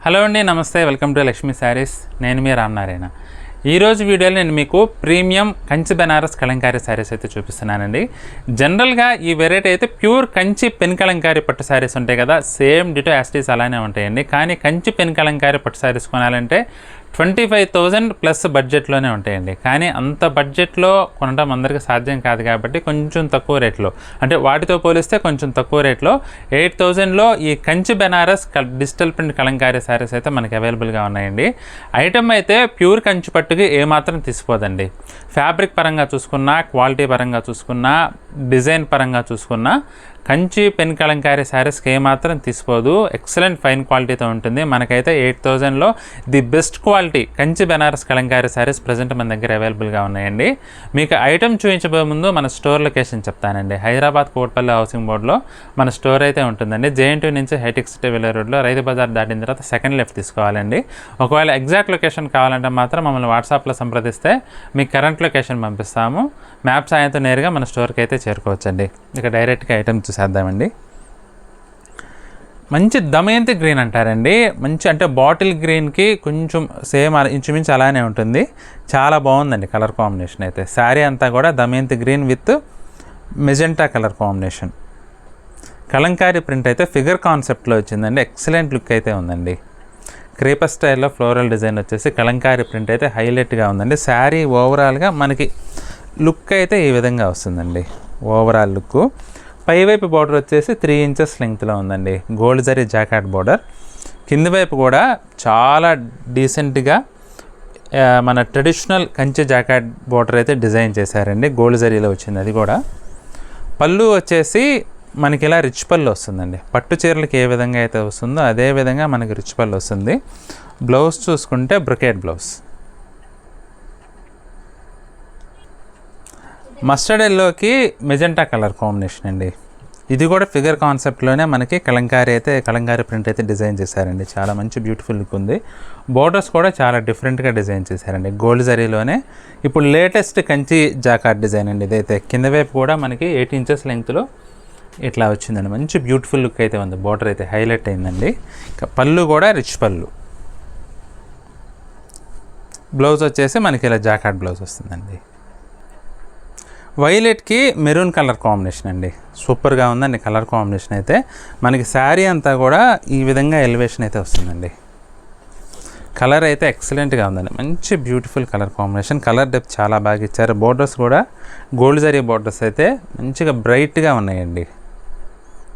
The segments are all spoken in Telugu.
హలో అండి, నమస్తే. Welcome to Lakshmi saris. నేను మీ రామనారాయణ. ఈరోజు వీడియోలో నేను మీకు ప్రీమియం కంచి బెనారస్ కలంకారీ శారీస్ అయితే చూపిస్తున్నానండి. జనరల్గా ఈ వెరైటీ అయితే ప్యూర్ కంచి పెన్ కలంకారీ పట్టు శారీస్ ఉంటాయి కదా, సేమ్ డిటో యాస్టీస్ అలానే ఉంటాయండి. కానీ కంచి పెన్ కలంకారీ పట్టు శారీస్ కొనాలంటే 25,000 ప్లస్ బడ్జెట్లోనే ఉంటాయండి. కానీ అంత బడ్జెట్లో కొనడం అందరికీ సాధ్యం కాదు కాబట్టి కొంచెం తక్కువ రేట్లో, అంటే వాటితో పోలిస్తే కొంచెం తక్కువ రేట్లో 8,000లో ఈ కంచి బెనారస్ డిజిటల్ ప్రింట్ కలంకారీ శారీస్ అయితే మనకి అవైలబుల్గా ఉన్నాయండి. ఐటమ్ అయితే ప్యూర్ కంచి పట్టుకి ఏమాత్రం తీసిపోదండి. ఫ్యాబ్రిక్ పరంగా చూసుకున్నా, క్వాలిటీ పరంగా చూసుకున్నా, డిజైన్ పరంగా చూసుకున్నా కంచి పెన్ కలంకారీ శారీస్కి ఏమాత్రం తీసిపోదు. ఎక్సలెంట్ ఫైన్ క్వాలిటీతో ఉంటుంది. మనకైతే 8,000లో the best quality Kanchi Banaras Kalamkari saris present మన దగ్గర అవైలబుల్గా ఉన్నాయండి. మీకు ఐటమ్ చూపించబోయే ముందు మన స్టోర్ లొకేషన్ చెప్తానండి. హైదరాబాద్ కోట్పల్లి హౌసింగ్ బోర్డులో మన స్టోర్ అయితే ఉంటుందండి. జేఎన్టీ నుంచి హైటెక్ సిటీ వెళ్ళే రోడ్లో రైతు బజార్ దాటిన తర్వాత సెకండ్ లెఫ్ట్ తీసుకోవాలండి. ఒకవేళ ఎగ్జాక్ట్ లొకేషన్ కావాలంటే మాత్రం మమ్మల్ని వాట్సాప్లో సంప్రదిస్తే మీకు కరెంట్ లొకేషన్ పంపిస్తాము. మ్యాప్ సాయంతో నేరుగా మన స్టోర్కి అయితే చేరుకోవచ్చండి. ఇక డైరెక్ట్గా ఐటమ్ చూసేద్దామండి. మంచి దమయంతి గ్రీన్ అంటారండి. మంచి అంటే బాటిల్ గ్రీన్కి కొంచెం సేమ్ ఇంచుమించు అలానే ఉంటుంది. చాలా బాగుందండి కలర్ కాంబినేషన్ అయితే. శారీ అంతా కూడా Damayanti green with magenta colour combination. Kalamkari print అయితే ఫిగర్ కాన్సెప్ట్లో వచ్చిందండి. ఎక్సలెంట్ లుక్ అయితే ఉందండి. క్రేపర్ స్టైల్లో ఫ్లోరల్ డిజైన్ వచ్చేసి కలంకారీ ప్రింట్ అయితే హైలైట్గా ఉందండి. శారీ ఓవరాల్గా మనకి లుక్ అయితే ఈ విధంగా వస్తుందండి. ఓవరాల్ లుక్ పైవైపు బార్డర్ వచ్చేసి 3 ఇంచెస్ లెంగ్త్లో ఉందండి. Gold zari జాకాట్ border. కింది వైపు కూడా చాలా డీసెంట్గా మన ట్రెడిషనల్ కంచి జాకాట్ బార్డర్ అయితే డిజైన్ చేశారండి. గోల్డ్ జరీలో వచ్చింది. అది కూడా పళ్ళు వచ్చేసి మనకి ఇలా రిచ్ పళ్ళు వస్తుందండి. పట్టు చీరలకి ఏ విధంగా అయితే వస్తుందో అదే విధంగా మనకి రిచ్ పళ్ళు వస్తుంది. బ్లౌజ్ చూసుకుంటే బ్రొకేట్ బ్లౌజ్. మస్టర్డ్ ఎల్లోకి మెజెంటా కలర్ కాంబినేషన్ అండి. ఇది కూడా ఫిగర్ కాన్సెప్ట్లోనే మనకి కలంకారీ ప్రింట్ అయితే డిజైన్ చేశారండి. చాలా మంచి బ్యూటిఫుల్ లుక్ ఉంది. బోర్డర్స్ కూడా చాలా డిఫరెంట్గా డిజైన్ చేశారండి. గోల్డ్ జరీలోనే ఇప్పుడు లేటెస్ట్ కంచి జాకాట్ డిజైన్ అండి. ఇదైతే కింద వైపు కూడా మనకి 8 ఇంచెస్ లెంగ్త్లో ఇట్లా వచ్చిందండి. మంచి బ్యూటిఫుల్ లుక్ అయితే ఉంది. బోర్డర్ అయితే హైలైట్ అయిందండి. పళ్ళు కూడా రిచ్ పళ్ళు. బ్లౌజ్ వచ్చేసి మనకి ఇలా జాకాట్ బ్లౌజ్ వస్తుందండి. వైలెట్కి మెరూన్ కలర్ కాంబినేషన్ అండి. సూపర్గా ఉందండి కలర్ కాంబినేషన్ అయితే. మనకి శారీ అంతా కూడా ఈ విధంగా ఎలివేషన్ అయితే వస్తుందండి. కలర్ అయితే ఎక్సలెంట్గా ఉందండి. మంచి beautiful colour combination. Colour depth చాలా బాగా ఇచ్చారు. బోర్డర్స్ కూడా గోల్డ్ జరీ బోర్డర్స్ అయితే మంచిగా బ్రైట్గా ఉన్నాయండి.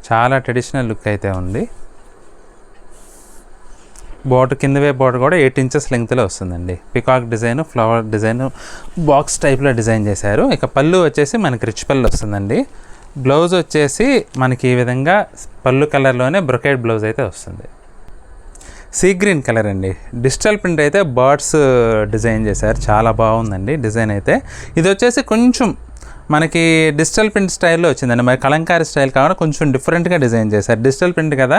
చాలా ట్రెడిషనల్ లుక్ అయితే ఉంది. బోర్డర్ కింద వైపు బోర్డర్ కూడా 8 ఇంచెస్ లెంగ్త్లో వస్తుందండి. Peacock design, flower design, box టైప్లో డిజైన్ చేశారు. ఇక పళ్ళు వచ్చేసి మనకి రిచ్ పళ్ళు వస్తుందండి. బ్లౌజ్ వచ్చేసి మనకి ఈ విధంగా పళ్ళు కలర్లోనే బ్రొకేట్ బ్లౌజ్ అయితే వస్తుంది. సీ గ్రీన్ కలర్ అండి. డిజిటల్ ప్రింట్ అయితే బర్డ్స్ డిజైన్ చేశారు. చాలా బాగుందండి డిజైన్ అయితే. ఇది వచ్చేసి కొంచెం మనకి డిజిటల్ ప్రింట్ స్టైల్లో వచ్చిందండి. మరి కలంకారీ స్టైల్ కావాలి కొంచెం డిఫరెంట్గా డిజైన్ చేశారు. డిజిటల్ ప్రింట్ కదా,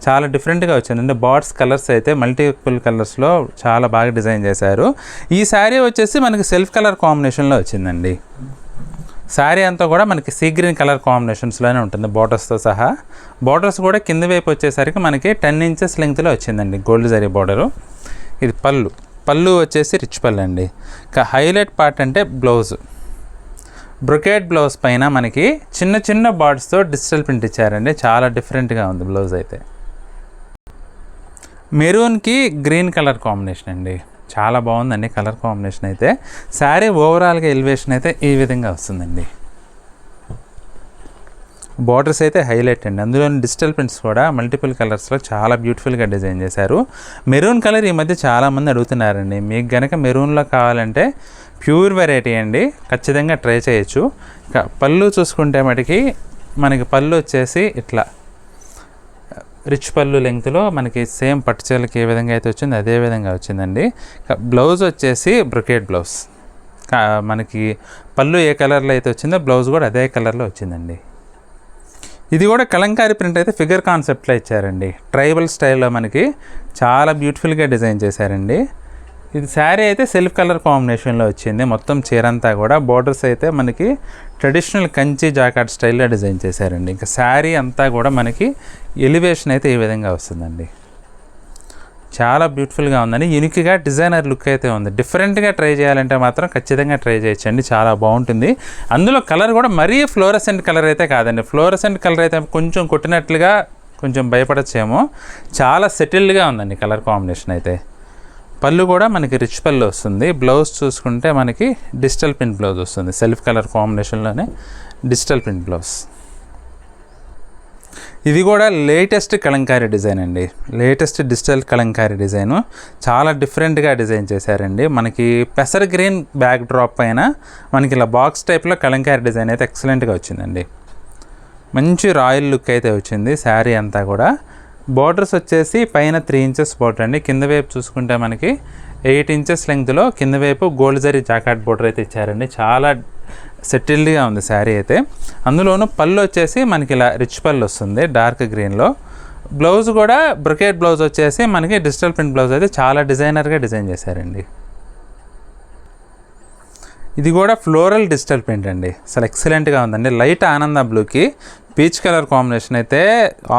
చాలా డిఫరెంట్గా వచ్చిందండి. బార్డ్స్ కలర్స్ అయితే మల్టిపుల్ కలర్స్లో చాలా బాగా డిజైన్ చేశారు. ఈ శారీ వచ్చేసి మనకి సెల్ఫ్ కలర్ కాంబినేషన్లో వచ్చిందండి. శారీ అంతా కూడా మనకి సీ గ్రీన్ కలర్ కాంబినేషన్స్లోనే ఉంటుంది బార్డర్స్తో సహా. బార్డర్స్ కూడా కింద వైపు వచ్చేసరికి మనకి 10 ఇంచెస్ లెంగ్త్లో వచ్చిందండి గోల్డ్ జరీ బార్డరు. ఇది పళ్ళు వచ్చేసి రిచ్ పళ్ళు అండి. హైలైట్ పార్ట్ అంటే బ్లౌజ్. బ్రొకేట్ బ్లౌజ్ పైన మనకి చిన్న చిన్న బార్డ్స్తో డిజిటల్ ప్రింట్ ఇచ్చారండి. చాలా డిఫరెంట్గా ఉంది బ్లౌజ్ అయితే. మెరూన్కి గ్రీన్ కలర్ కాంబినేషన్ అండి. చాలా బాగుందండి కలర్ కాంబినేషన్ అయితే. శారీ ఓవరాల్గా ఎలివేషన్ అయితే ఈ విధంగా వస్తుందండి. బార్డర్స్ అయితే హైలైట్ అండి. అందులో డిజిటల్ ప్రింట్స్ కూడా మల్టిపుల్ కలర్స్లో చాలా బ్యూటిఫుల్గా డిజైన్ చేశారు. మెరూన్ కలర్ ఈ మధ్య చాలామంది అడుగుతున్నారండి. మీకు కనుక మెరూన్లో కావాలంటే ప్యూర్ వెరైటీ అండి, ఖచ్చితంగా ట్రై చేయొచ్చు. పళ్ళు చూసుకుంటే మనకి పళ్ళు వచ్చేసి ఇట్లా రిచ్ పళ్ళు లెంగ్త్లో మనకి సేమ్ పట్టు చీరలకి ఏ విధంగా అయితే వచ్చిందో అదే విధంగా వచ్చిందండి. బ్లౌజ్ వచ్చేసి బ్రొకేట్ బ్లౌజ్. మనకి పళ్ళు ఏ కలర్లో అయితే వచ్చిందో బ్లౌజ్ కూడా అదే కలర్లో వచ్చిందండి. ఇది కూడా కలంకారీ ప్రింట్ అయితే ఫిగర్ కాన్సెప్ట్లో ఇచ్చారండి. ట్రైబల్ స్టైల్లో మనకి చాలా బ్యూటిఫుల్గా డిజైన్ చేశారండి. ఇది శారీ అయితే సెల్ఫ్ కలర్ కాంబినేషన్లో వచ్చింది. మొత్తం చీరంతా కూడా బోర్డర్స్ అయితే మనకి ట్రెడిషనల్ కంచి జాకాట్ స్టైల్లో డిజైన్ చేశారండి. ఇంకా శారీ అంతా కూడా మనకి ఎలివేషన్ అయితే ఈ విధంగా వస్తుందండి. చాలా బ్యూటిఫుల్గా ఉందండి. యూనిక్గా డిజైనర్ లుక్ అయితే ఉంది. డిఫరెంట్గా ట్రై చేయాలంటే మాత్రం ఖచ్చితంగా ట్రై చేయొచ్చండి, చాలా బాగుంటుంది. అందులో కలర్ కూడా మరీ ఫ్లోరసెంట్ కలర్ అయితే కాదండి. ఫ్లోరసెంట్ కలర్ అయితే కొంచెం కొట్టినట్లుగా కొంచెం భయపడచ్చేమో. చాలా సెటిల్డ్గా ఉందండి కలర్ కాంబినేషన్ అయితే. పళ్ళు కూడా మనకి రిచ్ పళ్ళు వస్తుంది. బ్లౌజ్ చూసుకుంటే మనకి డిజిటల్ ప్రింట్ బ్లౌజ్ వస్తుంది. సెల్ఫ్ కలర్ కాంబినేషన్లోనే డిజిటల్ ప్రింట్ బ్లౌజ్. ఇది కూడా లేటెస్ట్ కలంకారీ డిజైన్ అండి. Latest digital Kalamkari design. చాలా డిఫరెంట్గా డిజైన్ చేశారండి. మనకి పెసర్ గ్రీన్ బ్యాక్ డ్రాప్ పైన మనకి ఇలా బాక్స్ టైప్లో కలంకారీ డిజైన్ అయితే ఎక్సలెంట్గా వచ్చిందండి. మంచి రాయల్ లుక్ అయితే వచ్చింది శారీ అంతా కూడా. బోర్డర్స్ వచ్చేసి పైన 3 ఇంచెస్ బోర్డర్ అండి. కింద వైపు చూసుకుంటే మనకి 8 ఇంచెస్ లెంగ్త్లో కింద వైపు గోల్డ్ జరీ జాకాట్ బోర్డర్ అయితే ఇచ్చారండి. చాలా సెటిల్డ్గా ఉంది శారీ అయితే. అందులోనూ పళ్ళు వచ్చేసి మనకి ఇలా రిచ్ పళ్ళు వస్తుంది డార్క్ గ్రీన్లో. బ్లౌజ్ కూడా బ్రొకేట్ బ్లౌజ్ వచ్చేసి మనకి డిజిటల్ ప్రింట్ బ్లౌజ్ అయితే చాలా డిజైనర్గా డిజైన్ చేశారండి. ఇది కూడా ఫ్లోరల్ డిజిటల్ ప్రింట్ అండి. అసలు ఎక్సలెంట్గా ఉందండి. లైట్ ఆనంద బ్లూకి పీచ్ కలర్ కాంబినేషన్ అయితే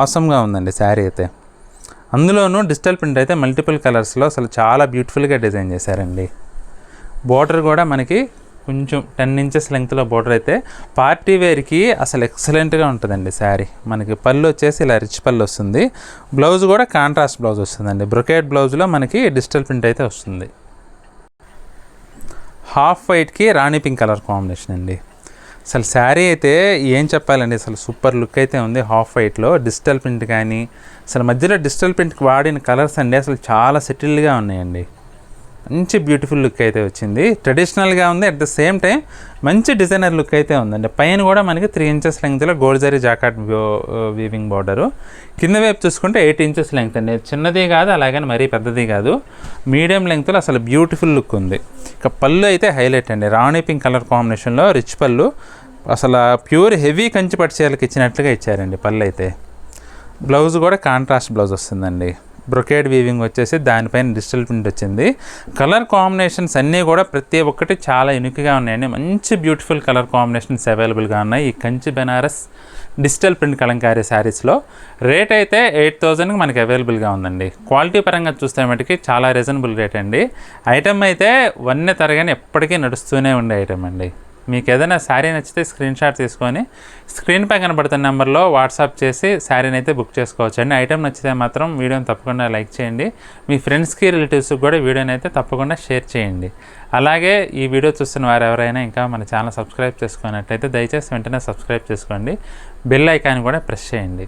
ఆసమ్గా ఉందండి శారీ అయితే. అందులోనూ డిజిటల్ ప్రింట్ అయితే మల్టిపుల్ కలర్స్లో అసలు చాలా బ్యూటిఫుల్గా డిజైన్ చేశారండి. బోర్డర్ కూడా మనకి కొంచెం 10 ఇంచెస్ లెంగ్త్లో బోర్డర్ అయితే పార్టీ వేర్కి అసలు ఎక్సలెంట్గా ఉంటుందండి శారీ. మనకి పళ్ళు వచ్చేసి ఇలా రిచ్ పళ్ళు వస్తుంది. బ్లౌజ్ కూడా కాంట్రాస్ట్ బ్లౌజ్ వస్తుందండి. బ్రొకేట్ బ్లౌజ్లో మనకి డిజిటల్ ప్రింట్ అయితే వస్తుంది. హాఫ్ వైట్కి రాణి పింక్ కలర్ కాంబినేషన్ అండి. అసలు శారీ అయితే ఏం చెప్పాలండి, అసలు సూపర్ లుక్ అయితే ఉంది. హాఫ్ వైట్లో డిజిటల్ ప్రింట్ కానీ అసలు మధ్యలో డిజిటల్ ప్రింట్కి వాడిన కలర్స్ అండి అసలు చాలా సెటిల్డ్గా ఉన్నాయండి. మంచి బ్యూటిఫుల్ లుక్ అయితే వచ్చింది. ట్రెడిషనల్గా ఉంది, అట్ ద సేమ్ టైం మంచి డిజైనర్ లుక్ అయితే ఉందండి. పైన కూడా మనకి 3 inches లెంగ్త్లో gold zari జాకాట్ weaving border. కింద వైపు చూసుకుంటే 8 ఇంచెస్ లెంగ్త్ అండి. చిన్నది కాదు అలాగని మరీ పెద్దది కాదు, మీడియం లెంగ్త్లో అసలు బ్యూటిఫుల్ లుక్ ఉంది. ఇక పళ్ళు అయితే హైలైట్ అండి. రాణి పింక్ కలర్ కాంబినేషన్లో రిచ్ పళ్ళు. అసలు ప్యూర్ హెవీ కంచి పట్టు చీరలకు ఇచ్చినట్లుగా ఇచ్చారండి పళ్ళు అయితే. బ్లౌజ్ కూడా కాంట్రాస్ట్ బ్లౌజ్ వస్తుందండి. బ్రొకేడ్ వీవింగ్ వచ్చేసి దానిపైన డిజిటల్ ప్రింట్ వచ్చింది. కలర్ కాంబినేషన్స్ అన్నీ కూడా ప్రతి ఒక్కటి చాలా యూనిక్గా ఉన్నాయండి. మంచి బ్యూటిఫుల్ కలర్ కాంబినేషన్స్ అవైలబుల్గా ఉన్నాయి ఈ కంచి బెనారస్ డిజిటల్ ప్రింట్ కలంకారీ శారీస్లో. రేట్ అయితే 8,000కి మనకి అవైలబుల్గా ఉందండి. క్వాలిటీ పరంగా చూస్తే మటుకి చాలా రీజనబుల్ రేట్ అండి. ఐటమ్ అయితే వన్నె తరగానే ఎప్పటికీ నడుస్తూనే ఉండే ఐటమ్ అండి. మీకు ఏదైనా శారీ నచ్చితే స్క్రీన్ షాట్ తీసుకొని స్క్రీన్పై కనబడుతున్న నెంబర్లో వాట్సాప్ చేసి శారీని అయితే బుక్ చేసుకోవచ్చు అండి. ఐటమ్ నచ్చితే మాత్రం వీడియోని తప్పకుండా లైక్ చేయండి. మీ ఫ్రెండ్స్కి రిలేటివ్స్కి కూడా వీడియోని అయితే తప్పకుండా షేర్ చేయండి. అలాగే ఈ వీడియో చూస్తున్న వారు ఎవరైనా ఇంకా మన ఛానల్ సబ్స్క్రైబ్ చేసుకున్నట్లయితే దయచేసి వెంటనే సబ్స్క్రైబ్ చేసుకోండి. బెల్ ఐకాన్ కూడా ప్రెస్ చేయండి.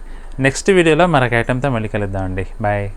నెక్స్ట్ వీడియోలో మరొక ఐటమ్తో మళ్ళీ కలుద్దామండి. బాయ్.